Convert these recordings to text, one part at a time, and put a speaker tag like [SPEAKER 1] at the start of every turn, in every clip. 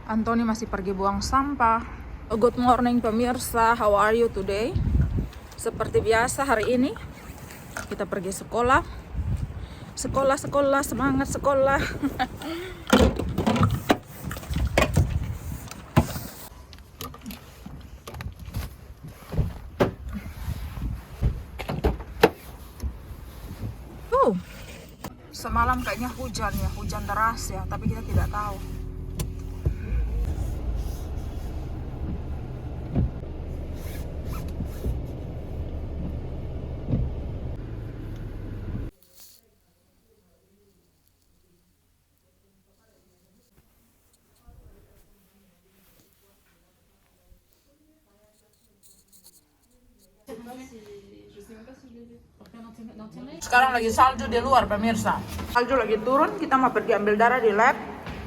[SPEAKER 1] Anthony masih pergi buang sampah. Good morning pemirsa, how are you today? Seperti biasa hari ini kita pergi sekolah. Sekolah, semangat sekolah. Semalam kayaknya hujan deras ya, tapi kita tidak tahu. Sekarang lagi salju di luar pemirsa. Salju lagi turun, kita mau pergi ambil darah di lab.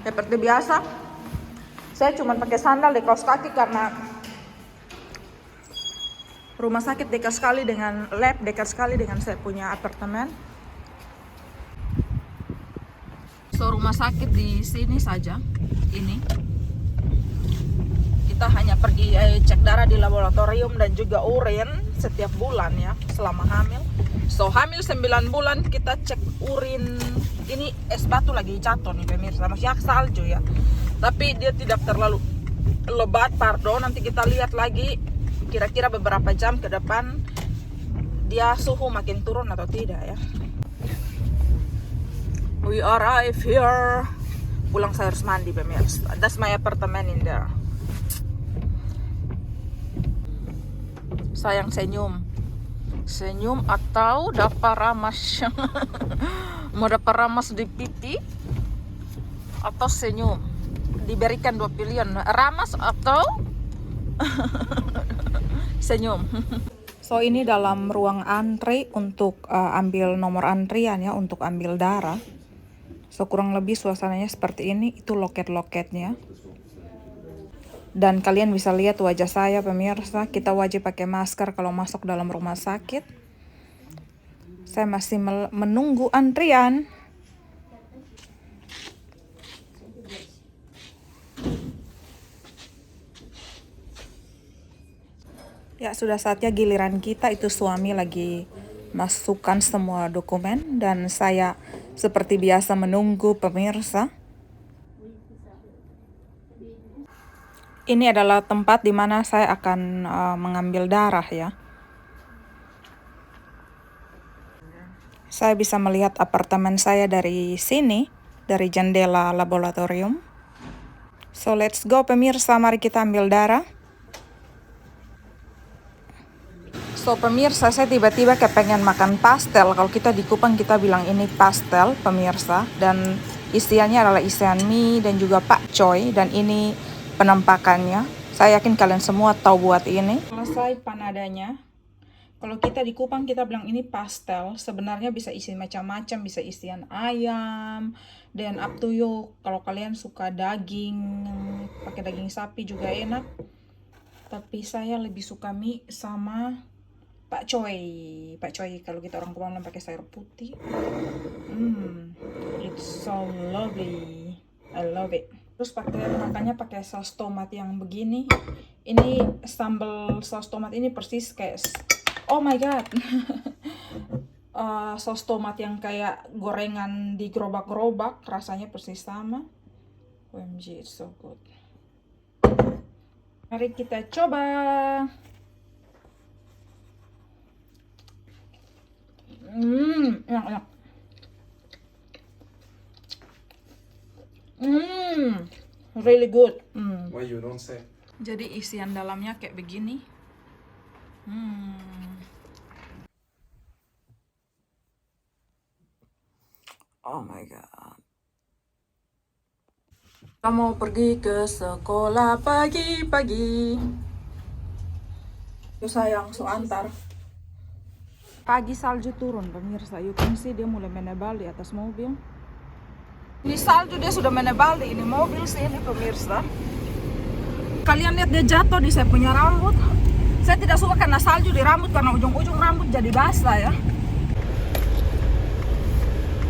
[SPEAKER 1] Seperti biasa. Saya cuma pakai sandal di kaos kaki karena rumah sakit dekat sekali dengan lab, dekat sekali dengan saya punya apartemen. So rumah sakit di sini saja. Ini. Kita hanya pergi cek darah di laboratorium dan juga urin setiap bulan ya, selama hamil. So hamil 9 bulan kita cek urin. Ini es batu lagi jatuh nih pemirsa, masih salju ya. Tapi dia tidak terlalu lebat, pardon. Nanti kita lihat lagi kira-kira beberapa jam ke depan dia suhu makin turun atau tidak ya. We arrive here. Pulang saya harus mandi pemirsa. That's my apartment in there. Sayang senyum atau dapat ramas. Mau dapat ramas di pipi atau senyum, diberikan dua pilihan, ramas atau senyum. So ini dalam ruang antri untuk ambil nomor antrian ya, untuk ambil darah. So kurang lebih suasananya seperti ini. Itu loket-loketnya. Dan kalian bisa lihat wajah saya pemirsa, kita wajib pakai masker kalau masuk dalam rumah sakit. Saya masih menunggu antrian. Ya sudah saatnya giliran kita, itu suami lagi masukkan semua dokumen dan saya seperti biasa menunggu pemirsa. Ini adalah tempat di mana saya akan mengambil darah ya. Saya bisa melihat apartemen saya dari sini, dari jendela laboratorium. So let's go pemirsa, mari kita ambil darah. So pemirsa, saya tiba-tiba kepengen makan pastel. Kalau kita di Kupang kita bilang ini pastel pemirsa. Dan isiannya adalah isian mie dan juga pakcoy. Dan ini penampakannya. Saya yakin kalian semua tahu buat ini. Selesai panadanya. Kalau kita di Kupang kita bilang ini pastel. Sebenarnya bisa isi macam-macam. Bisa isian ayam. Dan up to you. Kalau kalian suka daging, pakai daging sapi juga enak. Tapi saya lebih suka mie sama pakcoy. Pakcoy kalau kita orang Kupang pakai sayur putih. It's so lovely. I love it. Terus makannya pakai saus tomat yang begini. Ini sambal saus tomat ini persis kayak, oh my god. Saus tomat yang kayak gorengan di gerobak-gerobak, rasanya persis sama. OMG, it's so good. Mari kita coba. Enak. Really good.
[SPEAKER 2] Why you don't say?
[SPEAKER 1] Jadi isian dalamnya kayak begini. Oh my god. Kita mau pergi ke sekolah pagi-pagi. Yuk sayang, so antar. Pagi salju turun pemirsa. You can see dia mulai menebal di atas mobil. Ini salju dia sudah menebal di ini mobil sini pemirsa. Kalian lihat dia jatuh di saya punya rambut. Saya tidak suka karena salju di rambut karena ujung-ujung rambut jadi basah ya.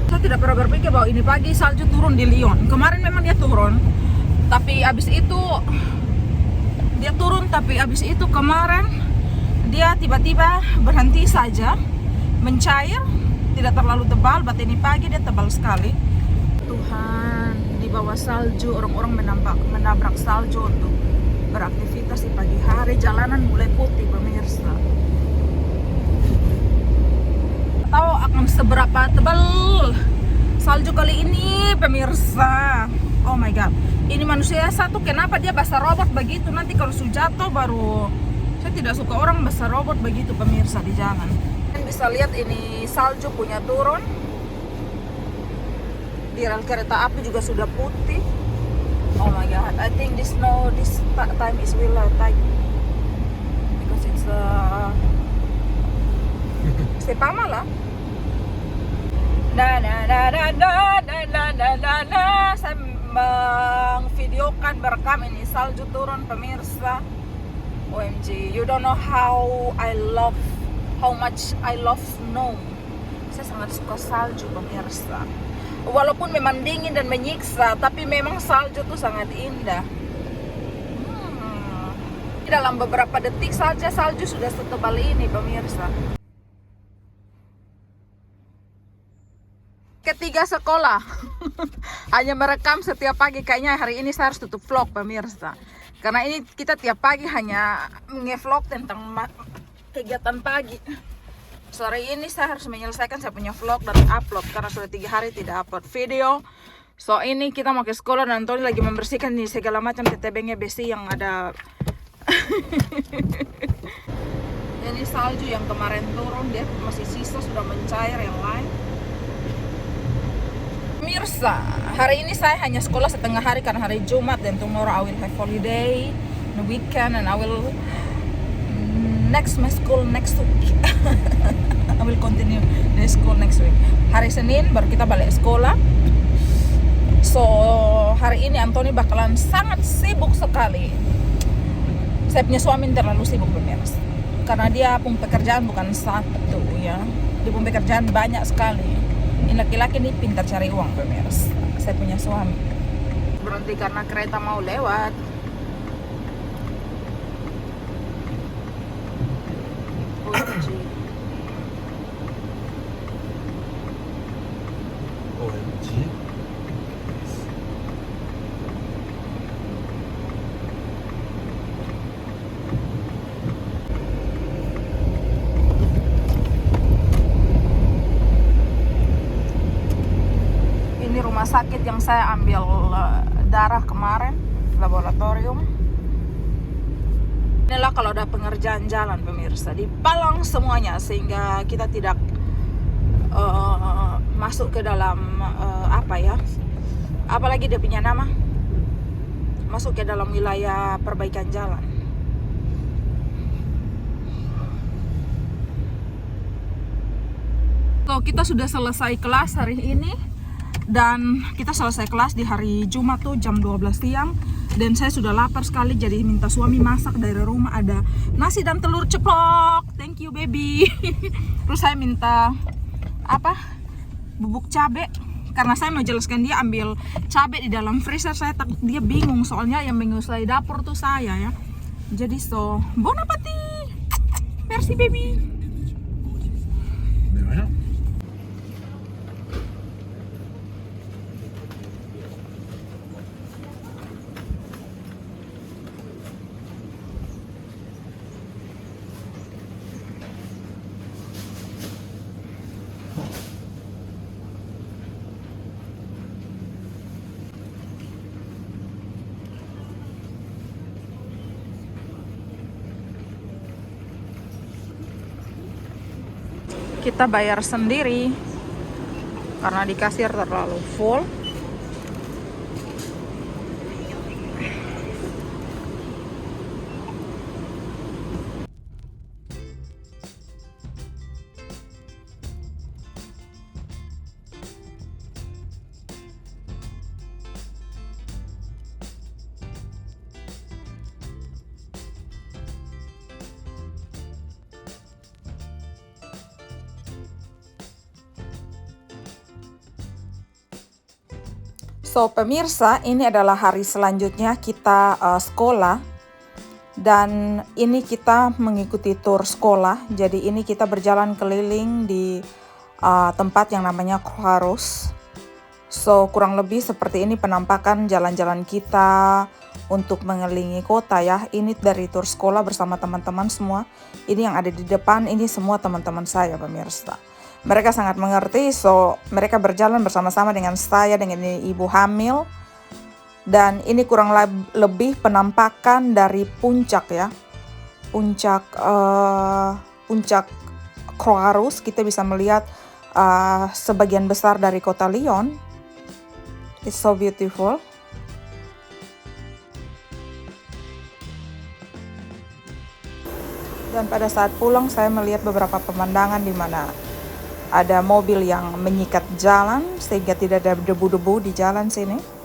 [SPEAKER 1] Saya tidak pernah berpikir bahwa ini pagi salju turun di Lyon. Kemarin memang dia turun. Tapi abis itu dia turun, tapi abis itu kemarin dia tiba-tiba berhenti saja, mencair, tidak terlalu tebal. But ini pagi dia tebal sekali. Tuhan, di bawah salju, orang-orang menabrak salju untuk beraktivitas di pagi hari. Jalanan mulai putih, pemirsa. Tahu akan seberapa tebal salju kali ini, pemirsa. Oh my god, ini manusia satu, kenapa dia basah robot begitu? Nanti kalau sudah jatuh baru. Saya tidak suka orang basah robot begitu, pemirsa, di jalan. Kalian bisa lihat ini salju punya turun. Di rel kereta api juga sudah putih. Oh my god, I think this time is will tight because it's Sepama lah. Saya mengvideokan berekam ini salju turun, pemirsa. OMG, you don't know how much I love snow. Saya sangat suka salju, pemirsa. Walaupun memang dingin dan menyiksa, tapi memang salju tuh sangat indah. Dalam beberapa detik saja salju sudah setebal ini, pemirsa. Ketiga sekolah hanya merekam setiap pagi. Kayaknya hari ini saya harus tutup vlog, pemirsa, karena ini kita tiap pagi hanya nge-vlog tentang kegiatan pagi. Sore ini saya harus menyelesaikan saya punya vlog dan upload karena sudah 3 hari tidak upload video. So ini kita mau ke sekolah dan Tony lagi membersihkan nih segala macam ketebengnya besi yang ada. Ini salju yang kemarin turun, dia masih sisa, sudah mencair yang lain. Pemirsa, hari ini saya hanya sekolah setengah hari karena hari Jumat, dan tomorrow I will have holiday, the weekend, and I will my school next week. I will continue the school next week. Hari Senin baru kita balik sekolah. So hari ini Anthony bakalan sangat sibuk sekali. Saya punya suami terlalu sibuk, pemirsa, karena dia pun pekerjaan bukan satu ya. Dia pun pekerjaan banyak sekali. Ini laki-laki nih pintar cari uang, pemirsa. Saya punya suami berhenti karena kereta mau lewat.
[SPEAKER 2] OMG.
[SPEAKER 1] Ini rumah sakit yang saya ambil darah kemarin, laboratorium. Inilah kalau ada pengerjaan jalan, pemirsa, dipalang semuanya sehingga kita tidak masuk ke dalam apalagi dia punya nama, masuk ke dalam wilayah perbaikan jalan. So kita sudah selesai kelas hari ini, dan kita selesai kelas di hari Jumat tuh jam 12 siang. Dan saya sudah lapar sekali, jadi minta suami masak dari rumah. Ada nasi dan telur ceplok, thank you baby. Terus saya minta bubuk cabe, karena saya mau jelaskan dia ambil cabe di dalam freezer. Saya takut dia bingung, soalnya yang menguasai dapur tuh saya ya. Jadi bon appetit, merci baby. Kita bayar sendiri karena di kasir terlalu full. So pemirsa, ini adalah hari selanjutnya kita sekolah. Dan ini kita mengikuti tur sekolah. Jadi ini kita berjalan keliling di tempat yang namanya Croix. So kurang lebih seperti ini penampakan jalan-jalan kita untuk mengelilingi kota ya. Ini dari tur sekolah bersama teman-teman semua. Ini yang ada di depan, ini semua teman-teman saya pemirsa. Mereka sangat mengerti, so mereka berjalan bersama-sama dengan saya, dengan ibu hamil. Dan ini kurang lebih penampakan dari puncak ya. Puncak Croix, kita bisa melihat sebagian besar dari kota Lyon. It's so beautiful. Dan pada saat pulang saya melihat beberapa pemandangan di mana ada mobil yang menyikat jalan sehingga tidak ada debu-debu di jalan sini.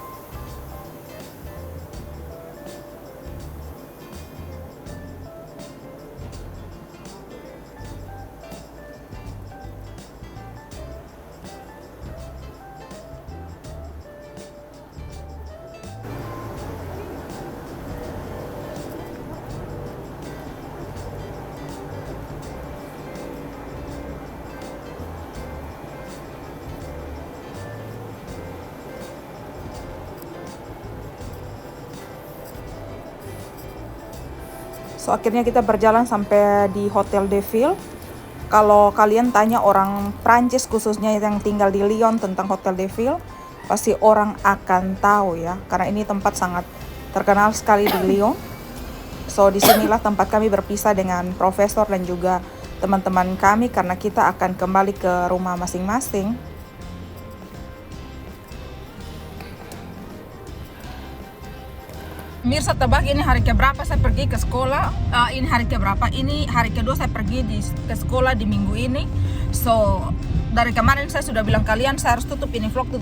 [SPEAKER 1] So akhirnya kita berjalan sampai di Hotel de Ville. Kalau kalian tanya orang Prancis khususnya yang tinggal di Lyon tentang Hotel de Ville, pasti orang akan tahu ya, karena ini tempat sangat terkenal sekali di Lyon. So disinilah tempat kami berpisah dengan profesor dan juga teman-teman kami karena kita akan kembali ke rumah masing-masing. Mirsa, tebak ini hari keberapa saya pergi ke sekolah? Ini hari keberapa? Ini hari kedua saya pergi ke sekolah di minggu ini. So dari kemarin saya sudah bilang kalian saya harus tutup ini vlog,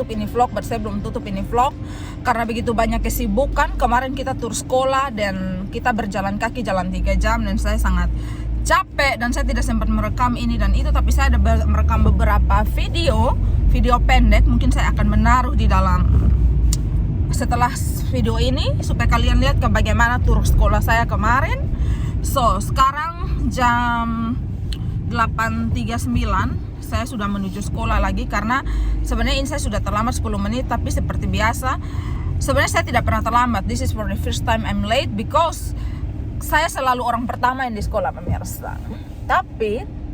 [SPEAKER 1] but saya belum tutup ini vlog karena begitu banyak kesibukan. Kemarin kita tur sekolah dan kita berjalan kaki jalan 3 jam dan saya sangat capek dan saya tidak sempat merekam ini dan itu, tapi saya ada merekam beberapa video pendek. Mungkin saya akan menaruh di dalam setelah video ini supaya kalian lihat ke bagaimana tur sekolah saya kemarin. So sekarang jam 8.39 saya sudah menuju sekolah lagi karena sebenarnya ini saya sudah terlambat 10 menit, tapi seperti biasa sebenarnya saya tidak pernah terlambat. This is for the first time I'm late because saya selalu orang pertama yang di sekolah pemirsa. Tapi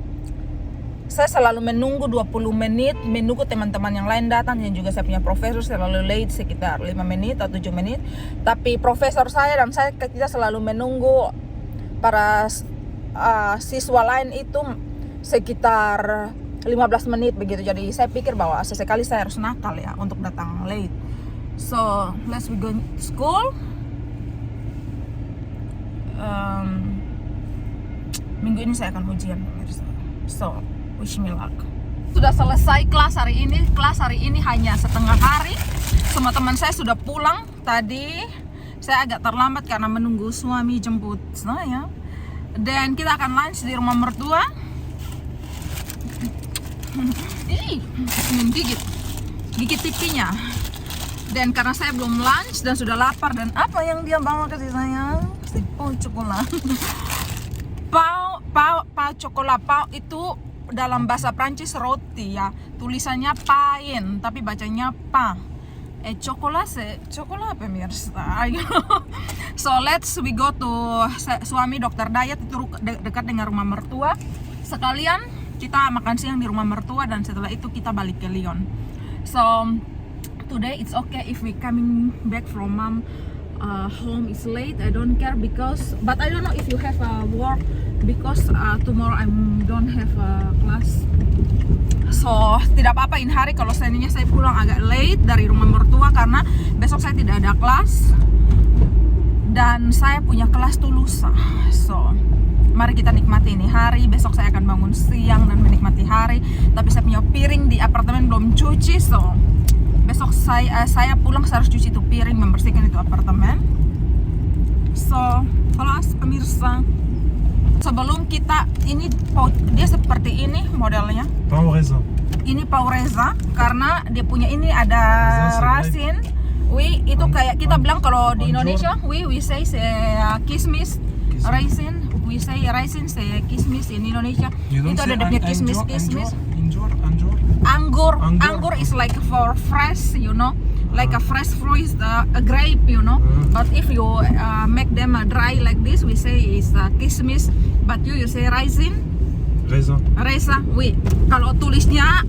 [SPEAKER 1] saya selalu menunggu 20 menit, menunggu teman-teman yang lain datang dan juga saya punya profesor selalu late sekitar 5 menit atau 7 menit. Tapi profesor saya dan saya kita selalu menunggu para siswa lain itu sekitar 15 menit begitu. Jadi saya pikir bahwa sesekali saya harus nakal ya untuk datang late. So let's we go to school. Minggu ini saya akan ujian pemirsa. So wish me luck. Sudah selesai kelas hari ini. Kelas hari ini hanya setengah hari. Semua teman saya sudah pulang. Tadi saya agak terlambat karena menunggu suami jemput saya. Dan kita akan lunch di rumah mertua. Ih, gigit pipinya. Dan karena saya belum lunch dan sudah lapar, dan apa yang dia bawa ke saya? Oh, coklat. Pau coklat. Pau itu dalam bahasa Prancis roti ya, tulisannya pain tapi bacanya pa. Coklat pemirsa. So we go to suami Dokter Dayat itu dekat dengan rumah mertua. Sekalian kita makan siang di rumah mertua dan setelah itu kita balik ke Lyon. So today it's okay if we coming back from mom home is late. I don't care but I don't know if you have work because tomorrow I don't have class. So tidak apa-apa ini hari kalau seandainya saya pulang agak late dari rumah mertua karena besok saya tidak ada kelas dan saya punya kelas tuh lusa. So mari kita nikmati ini hari. Besok saya akan bangun siang dan menikmati hari. Tapi saya punya piring di apartemen belum cuci, so besok saya pulang saya harus cuci itu piring, membersihkan itu apartemen. So kelas pemirsa, sebelum kita ini dia seperti ini modelnya.
[SPEAKER 2] Pau Reza.
[SPEAKER 1] Ini Pau Reza karena dia punya ini ada rasin We itu kayak kita bilang kalau di Indonesia, we say kismis, raisin. We say raisin, say kismis in Indonesia. Itu ada punya kismis. Anggur is like for fresh, you know, like a fresh fruit, a grape, you know. But if you make them dry like this, we say is kismis. But you say raisin. Reza. We kalau tulisnya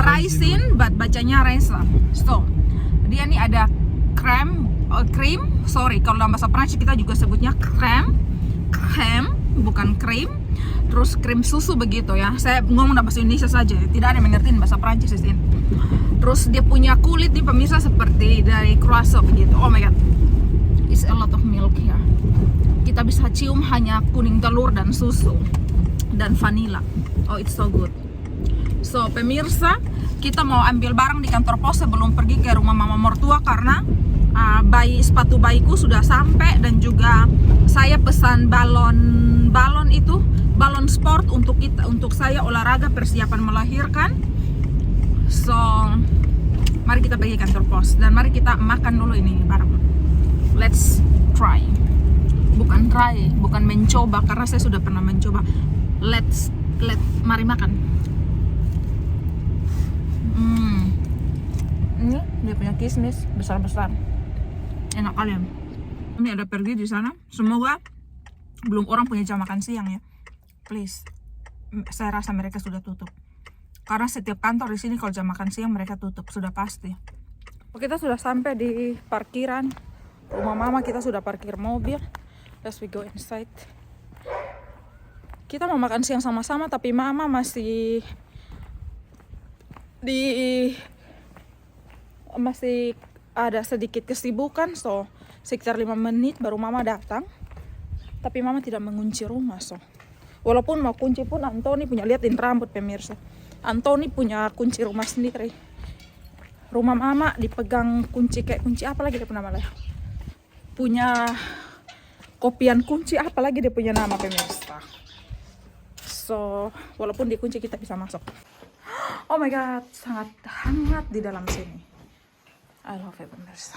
[SPEAKER 1] raisin, but bacanya reza. So dia nih ada cream, sorry kalau dalam bahasa Prancis kita juga sebutnya cream, bukan cream. Terus krim susu begitu ya. Saya ngomong dalam bahasa Indonesia saja, tidak ada yang mengerti bahasa Prancis di sini. Terus dia punya kulit nih pemirsa seperti dari croissant begitu. Oh my god, it's a lot of milk ya. Kita bisa cium hanya kuning telur dan susu dan vanilla. Oh, it's so good. So pemirsa, kita mau ambil barang di kantor pos sebelum pergi ke rumah mama mertua karena sepatu bayiku sudah sampai dan juga saya pesan balon sport untuk saya olahraga persiapan melahirkan. So mari kita pergi kantor pos dan mari kita makan dulu ini barang. Let's try. Bukan mencoba karena saya sudah pernah mencoba. Mari makan. Ini dia punya kismis besar-besar. Enak kalian. Ini ada pergi di sana. Semoga belum orang punya jam makan siang ya. Please. Saya rasa mereka sudah tutup. Karena setiap kantor di sini kalau jam makan siang mereka tutup, sudah pasti. Kita sudah sampai di parkiran rumah mama, kita sudah parkir mobil. Let's we go inside. Kita mau makan siang sama-sama tapi mama masih ada sedikit kesibukan, so sekitar 5 menit baru mama datang. Tapi mama tidak mengunci rumah, so walaupun mau kunci pun Antoni punya, liatin rambut pemirsa, Antoni punya kunci rumah sendiri. Rumah mama dipegang kunci kayak kunci apa lagi dia punya nama lah, punya kopian kunci apa lagi dia punya nama pemirsa. So walaupun dikunci kita bisa masuk. Oh my god, sangat hangat di dalam sini. I love it pemirsa.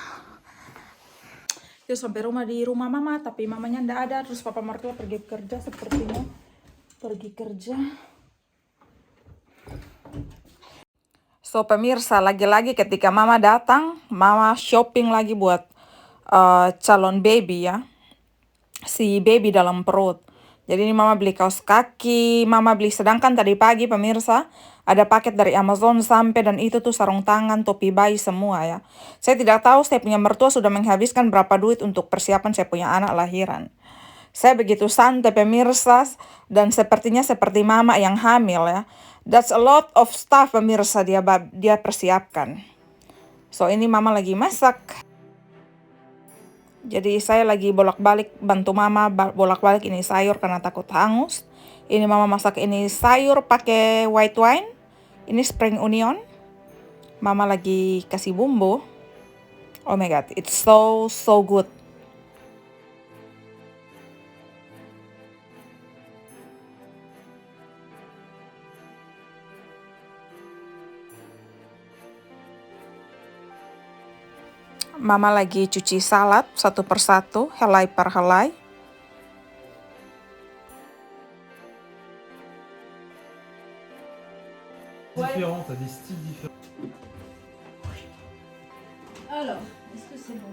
[SPEAKER 1] Kita sampai di rumah mama, tapi mamanya ndak ada. Terus papa mertua pergi kerja sepertinya. Pergi kerja. So pemirsa, lagi-lagi ketika mama datang, mama shopping lagi buat calon baby ya. Si baby dalam perut. Jadi ini mama beli kaos kaki, mama beli, sedangkan tadi pagi pemirsa ada paket dari Amazon sampai dan itu tuh sarung tangan, topi bayi semua ya. Saya tidak tahu saya punya mertua sudah menghabiskan berapa duit untuk persiapan saya punya anak lahiran. Saya begitu santai pemirsa dan sepertinya seperti mama yang hamil ya. That's a lot of stuff pemirsa dia persiapkan. So ini mama lagi masak. Jadi saya lagi bolak-balik bantu mama bolak-balik ini sayur karena takut hangus. Ini mama masak ini sayur pakai white wine. Ini spring onion. Mama lagi kasih bumbu. Oh my god, it's so good. Mama lagi cuci salad satu persatu, helai per helai.
[SPEAKER 2] Différents, t'as des styles différents.
[SPEAKER 3] Alors, est-ce que c'est bon?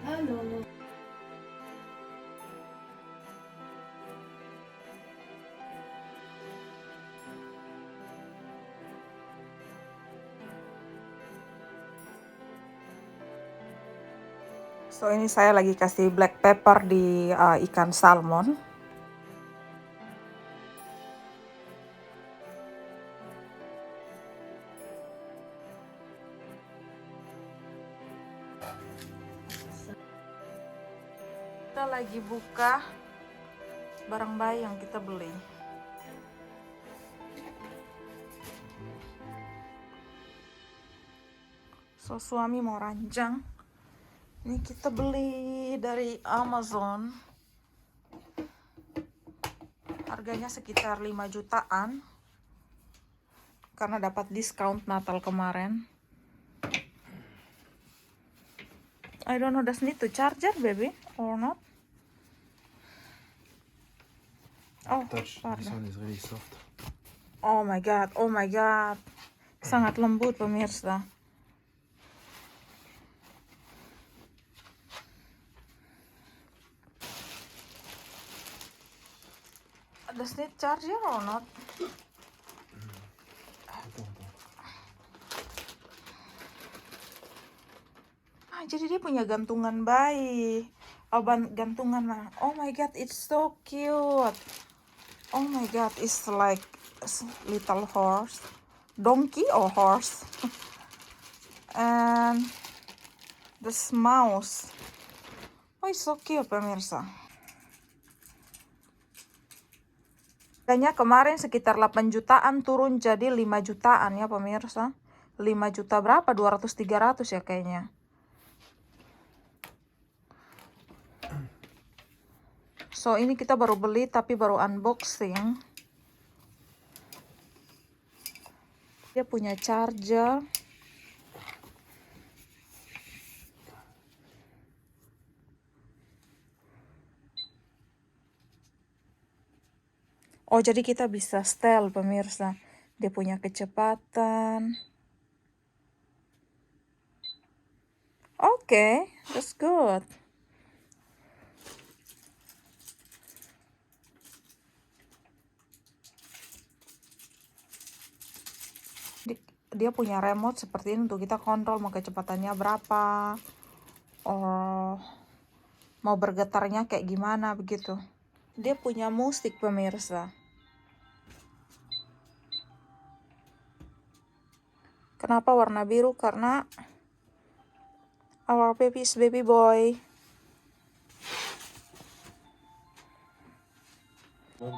[SPEAKER 3] Alors.
[SPEAKER 1] So ini saya lagi kasih black pepper di ikan salmon. Kita lagi buka barang bayi yang kita beli. So suami mau ranjang. Ini kita beli dari Amazon. Harganya sekitar 5 jutaan. Karena dapat diskon Natal kemarin. I don't know, does need to charger, baby, or not? Oh,
[SPEAKER 2] Touch. This
[SPEAKER 1] pardon.
[SPEAKER 2] one is really soft.
[SPEAKER 1] Oh my god, oh my god. Sangat lembut pemirsa. Does need charger or not? Ah, jadi dia punya gantungan bayi. Oh, gantungan lah. Oh my god, it's so cute. Oh my god, it's like little horse. Donkey or horse? And this mouse. Oh, it's so cute pemirsa. Harganya kemarin sekitar 8 jutaan, turun jadi 5 jutaan ya pemirsa. 5 juta berapa? 200-300 ya kayaknya. So ini kita baru beli tapi baru unboxing. Dia punya charger. Oh, jadi kita bisa setel pemirsa. Dia punya kecepatan. Oke, that's good. Dia punya remote seperti ini untuk kita kontrol mau kecepatannya berapa. Oh, mau bergetarnya kayak gimana begitu. Dia punya musik pemirsa. Kenapa warna biru? Karena our baby is baby boy.
[SPEAKER 2] Bon.